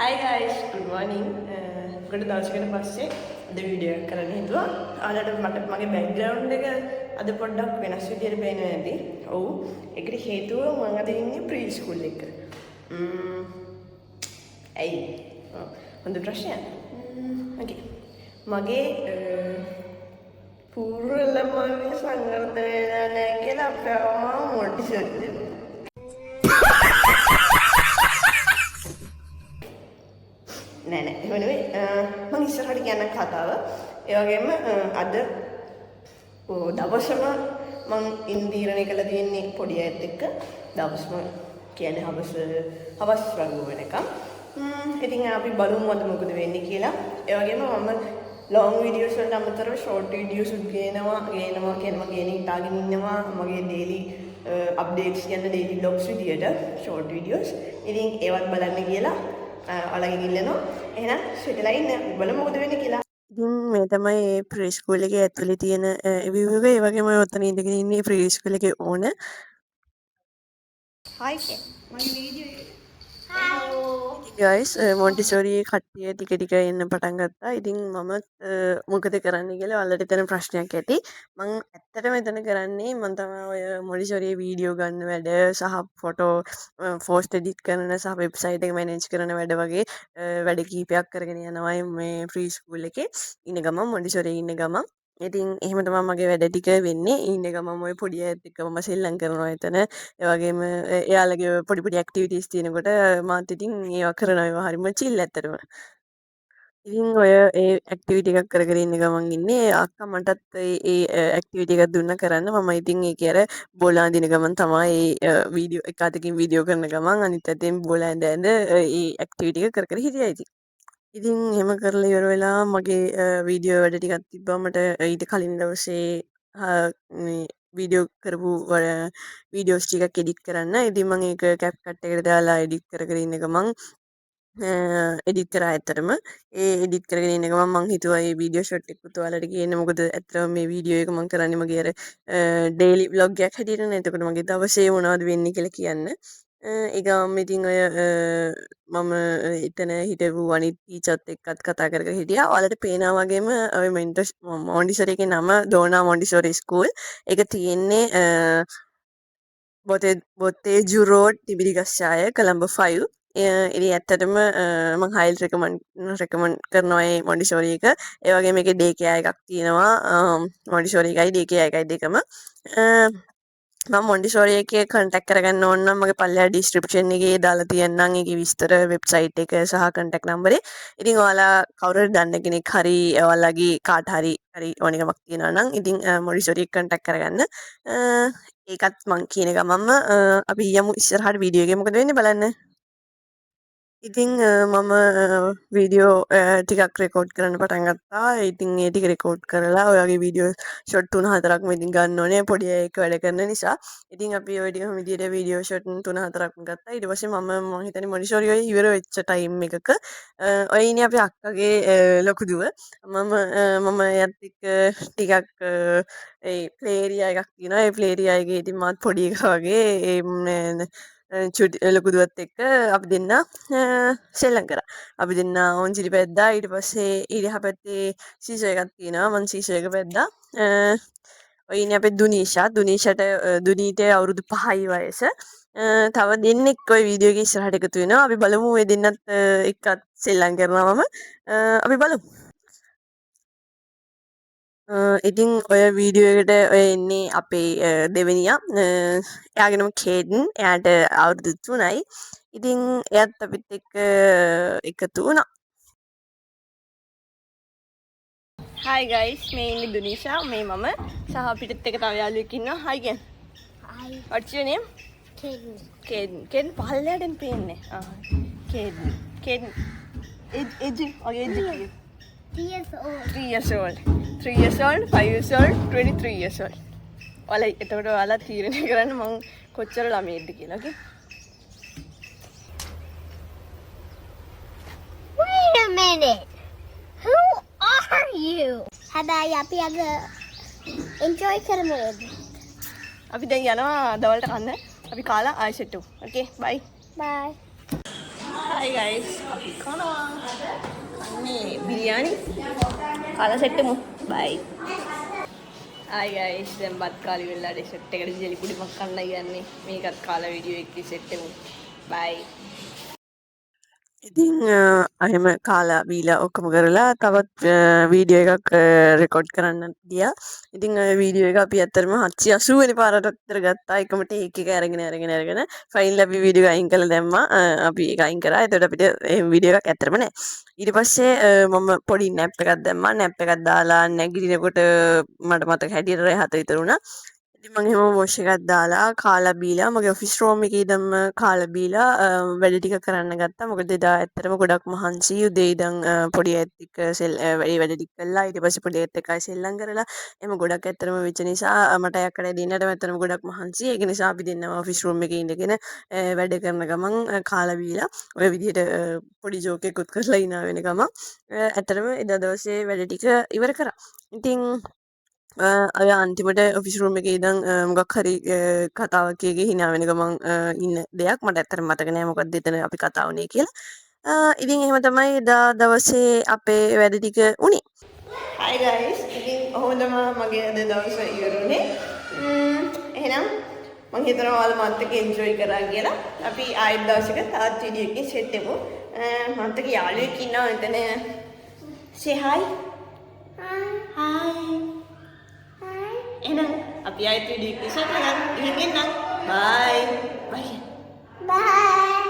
Hi guys, good morning. ගොඩ දවසකට පස්සේ අද වීඩියෝ එකක් කරන්න හිතුවා. ඔයාලට මට මගේ බෑග්ග්‍රවුන්ඩ් එක අද පොඩ්ඩක් වෙනස් විදියට පේනවා ඇති. ඔව්. ඒකට හේතුව මම අද ඉන්නේ ප්‍රී ස්කූල් එක. ඇයි? හොඳ ප්‍රශ්නයක්. ඕකේ. මගේ පූර්ව ළමයි සංවර්ධනය වෙලා නැහැ කියලා අපේ අම්මා මොටිසර් දෙනවා. නෑ එහෙම නෙවෙයි මම ඉස්සරහට කියන්න කතාව ඒ වගේම අද දවසම මම ඉන්දීරණය කළා තියෙන්නේ පොඩි අයත් එක්ක දවසම කියන්නේ හවස් වගේ වෙනකම් ඉතින් අපි බලමු අද මොකද වෙන්නේ කියලා ඒ වගේම මම ලොන්ග් වීඩියෝස් වලට අමතරව ෂෝට් වීඩියෝස් ගේනවා කියන්නේ මම ගේන හිතාගෙන ඉන්නවා මගේ ඩේලි අප්ඩේට්ස් කියන ඩේලි බ්ලොග්ස් විදියට ෂෝට් වීඩියෝස් ඉතින් ඒවත් බලන්න කියලා ඔයාලගෙන් ඉල්ලනවා එහෙනම් සිතලා ඉන්න බලමු මොකද වෙන්නේ කියලා. ඉතින් මේ තමයි ප්‍රී ස්කූල් එකේ ඇතුලේ තියෙන view එක. ඒ වගේම ඔතන ඉඳගෙන ඉන්නේ ප්‍රී ස්කූල් එකේ ඕන. Hi මගේ වීඩියෝ එක. ගයිස් මොන්ටිසෝරි කට්ටිය ටික ටික එන්න පටන් ගත්තා. ඉතින් මම මොකද කරන්න කියලා ඔයාලට එතන ප්‍රශ්නයක් ඇති. මම ඇත්තටම එතන කරන්නේ මම තමයි ඔය මොන්ටිසෝරියේ වීඩියෝ ගන්න වැඩ සහ ෆොටෝ පෝස්ට් එඩිට් කරන සහ වෙබ්සයිට් එක මැනේජ් කරන වැඩ වගේ වැඩ කීපයක් කරගෙන යනවා මේ ප්‍රී ස්කූල් එකේ. ඉන්න ගමන් මොන්ටිසෝරියේ ඉන්න ගමන් ඉතින් එහෙම තමයි මගේ වැඩ ටික වෙන්නේ. ඉන්න ගමන් ඔය පොඩි අයත් එක්ක මම සෙල්ලම් කරනවා එතන. ඒ වගේම එයාලගේ පොඩි පොඩි ඇක්ටිවිටීස් තියෙනකොට මාත් ඉතින් ඒවා කරනවා. ඒවා හරිම චිල් ඇත්තටම. ඉතින් ඔය ඒ ඇක්ටිවිටි එකක් කරගෙන ඉන්න ගමන් ඉන්නේ අක්කා මටත් ඒ ඇක්ටිවිටි එකක් දුන්නා කරන්න. මම ඉතින් ඒකේ අර බෝල අඳින ගමන් තමයි ඒ වීඩියෝ එක අතකින් වීඩියෝ කරන ගමන් අනිත් අතෙන් බෝල ඇඳ ඇඳ ඒ ඇක්ටිවිටි එක කර කර හිටියා ඉතින්. ඉතින් එහෙම කරලා ඉවර වෙලා මගේ වීඩියෝ වැඩ ටිකක් තිබ්බා මට ඊට කලින් දවසේ මේ වීඩියෝ කරපු වීඩියෝස් ටිකක් එඩිට් කරන්න. ඉතින් මම ඒක CapCut එකට දාලා එඩිට් කර කර ඉන්න ගමන් එඩිට් කරා ඇත්තටම. ඒ එඩිට් කරගෙන ඉන්න ගමන් මම හිතුවා මේ වීඩියෝ ෂොට් එකකුත් ඔයාලට ගේන්න. මොකද ඇත්තටම මේ වීඩියෝ එක මම කරන්නේ මගේ අර ඩේලි ව්ලොග් එකක් හැටියටනේ. එතකොට මගේ දවසේ මොනවද වෙන්නේ කියලා කියන්න. ඒගම ඉතින් ඔය මම එතන හිටපු අනිත් ටීචර්ත් එක්කත් කතා කර කර හිටියා. ඔයාලට පේනා වගේම ඔය මොන්ටිසෝරි එකේ නම ඩෝනා මොන්ටිසෝරි ස්කූල්. ඒක තියෙන්නේ බොතේජු රෝඩ් තිබිරිගස්සාය කොළඹ 5. ඉතින් ඇත්තටම මම හයිලි රෙකමන්ඩ් කරනවා මේ මොන්ටිසෝරි එක. ඒ වගේම මේකේ ඩේ කෙයා එකක් තියෙනවා. මොන්ටිසෝරි එකයි ඩේ කෙයා එකයි දෙකම. මම මොන්ටිසෝරි එකේ කන්ටැක්ට් කරගන්න ඕන නම් මගේ පල්ලෙහා ඩිස්ක්‍රිප්ෂන් එකේ දාලා තියන්නම් ඒකේ විස්තර වෙබ්සයිට් එක සහ කන්ටැක්ට් නම්බරේ. ඉතින් ඔයාලා කවුරු හරි දන්න කෙනෙක් හරි ඔයාලගේ කාට හරි ඕනිකමක් තියෙනවා නම් ඉතින් මොන්ටිසෝරි එක කන්ටැක්ට් කරගන්න. ඒකත් මං කියන ගමන්ම අපි යමු ඉස්සරහට වීඩියෝ එකේ මොකද වෙන්නේ බලන්න. ඉතින් මම වීඩියෝ ටිකක් රෙකෝඩ් කරන්න පටන් ගත්තා. ඉතින් ඒ ටික රෙකෝඩ් කරලා ඔයගේ වීඩියෝ ෂොට් 3-4ක්ම ඉතින් ගන්න ඕනේ පොඩි අයෙක් වැඩ කරන නිසා. ඉතින් අපි ඔය ටික විදියට වීඩියෝ ෂොට් 3-4ක්ම ගත්තා. ඊට පස්සේ මම හිතන්නේ මොන්ටිසෝරි ඔය ඉවර වෙච්ච ටයිම් එකක ඔය ඉන්නේ අපි අක්කගේ ලොකු දුව. මම එයත් එක්ක ටිකක් ඒ ප්ලේ ඒරියා එකක් තියෙනවා. ඒ ප්ලේ ඒරියා එකේ ඉතින් මාත් පොඩි එකා වගේ චුටි ලොකු දුවත් එක්ක අපි දෙන්න සෙල්ලම් කරා. අපි දෙන්න ඔන්චිලි පැද්දා. ඊට පස්සේ ඊට එහා පැත්තේ සීසෝ එකක් තියෙනවා. මං සීසෝ එක පැද්දා. ඔය ඉන්නේ අපේ දුනීට අවුරුදු 5යි වයස. තව දෙන්නෙක් ඔය වීඩියෝ එකේ ඉස්සරහට එකතු වෙනවා. අපි බලමු ඔය දෙන්නත් එක්කත් සෙල්ලම් කරනවා මම. අපි බලමු. ඉතින් ඔය වීඩියෝ එකට ඔය එන්නේ අපේ දෙවෙනියා. එයාගේ නම කේඩන්. එයාට අවුරුදු 3යි. ඉතින් එයත් අපිත් එක්ක එකතු වුණා. Hi guys, මේ ඉන්නේ දුනීෂා, මේ මම සහ අපිටත් එක තව යාළුවෙක් ඉන්නවා. Hi again. Hi. What's your name? Kaden. Kaden පල්ලෙයටෙන් පේන්නේ. Kaden. Age okay, age 3 years old. 3 years old. 3 years old, 5 years old, 23 years old. ඔයාලා එතකොට ඔයාලා තීරණය කරන්න මම කොච්චර ළමයිද කියලා. Okay? Wait a minute. Who are you? හැබැයි අපි අද enjoy කරමු. අපි දැන් යනවා දවල්ට කන්න. අපි කාලා ආයෙ සෙට් වෙමු. Okay, bye. Bye. Hi Hi guys, අපි කනවා. අන්නේ බිරියානි. කාලා සෙට් වෙමු. Bye. Hi guys, දැන් බත් කාලි වෙලාට සෙට් එකට ජෙලි පුඩි මක් කන්නයි යන්නේ. මේකත් කාලා වීඩියෝ එකේ සෙට් වෙමු. Bye. ඉතින් එහෙම කාලා බීලා ඔක්කොම කරලා තවත් වීඩියෝ එකක් රෙකෝඩ් කරන්න ගියා. ඉතින් ඔය වීඩියෝ එක අපි ඇත්තටම 780 වෙනි පාරට විතර ගත්තා. එකම ටේක් එක අරගෙන ෆයිල් අපි වීඩියෝ එක අයින් කරලා දැම්මා. අපි ඒක අයින් කරා. එතකොට අපිට එහෙම වීඩියෝ එකක් ඇත්තටම නැහැ. ඊට පස්සේ මම පොඩි නැප් එකක් දැම්මා. නැප් එකක් දාලා නැගිටිනකොට මට මතක හැටියට රෑ 7 විතර වුණා. ඉතින් මම එහෙම වොෂ් එකක් දාලා කාලා බීලා මගේ ඔෆිස් රූම් එකේ ඉඳන් කාලා බීලා වැඩ ටික කරන්න ගත්තා. මොකද එදා ඇත්තටම ගොඩක් මහන්සි උදේ ඉඳන් පොඩි අයත් එක්ක ඒ වැඩ ටික කළා. ඊට පස්සේ පොඩි අයත් එක්කයි සෙල්ලම් කරලා එහෙම ගොඩක් ඇත්තටම වෙච්ච නිසා මට යකඩ දෙන්නට ඇත්තටම ගොඩක් මහන්සි. ඒක නිසා අපි දෙන්නම ඔෆිස් රූම් එකේ ඉඳගෙන වැඩ කරන ගමන් කාලා බීලා ඔය විදිහට පොඩි ජෝක් එකකුත් කරලා ඉනා වෙන ගමන් ඇත්තටම එදා දවසේ වැඩ ටික ඉවර කරා. ඉතින් අය අන්තිමට ඔෆිස් රූම් එකේ ඉඳන් මොකක් හරි කතාවක් කියගේ hina වෙන ගමන් ඉන්න දෙයක් මට ඇත්තටම මතක නෑ මොකක්ද එතන අපි කතා වුණේ කියලා. ඉතින් එහෙම තමයි එදා දවසේ අපේ වැඩ ටික උනේ. Hi guys. ඉතින් ඔහොම තමයි මගේ අද දවස ඉවරුනේ. එහෙනම් මම හිතනවා ඔයාලා මාත් එක්ක එන්ජොයි කරා කියලා. අපි ආයෙත් දවසක තවත් වීඩියෝ එකකින් සෙට් වෙමු. මාත් එක්ක යාළුවෙක් ඉන්නවා එතන. Say hi. Hi. එහෙනම් අපි ආයෙත් වීඩියෝ එකක් සෙට් කරගන්න. ඉතින් එන්නම්. Bye. Bye. Bye.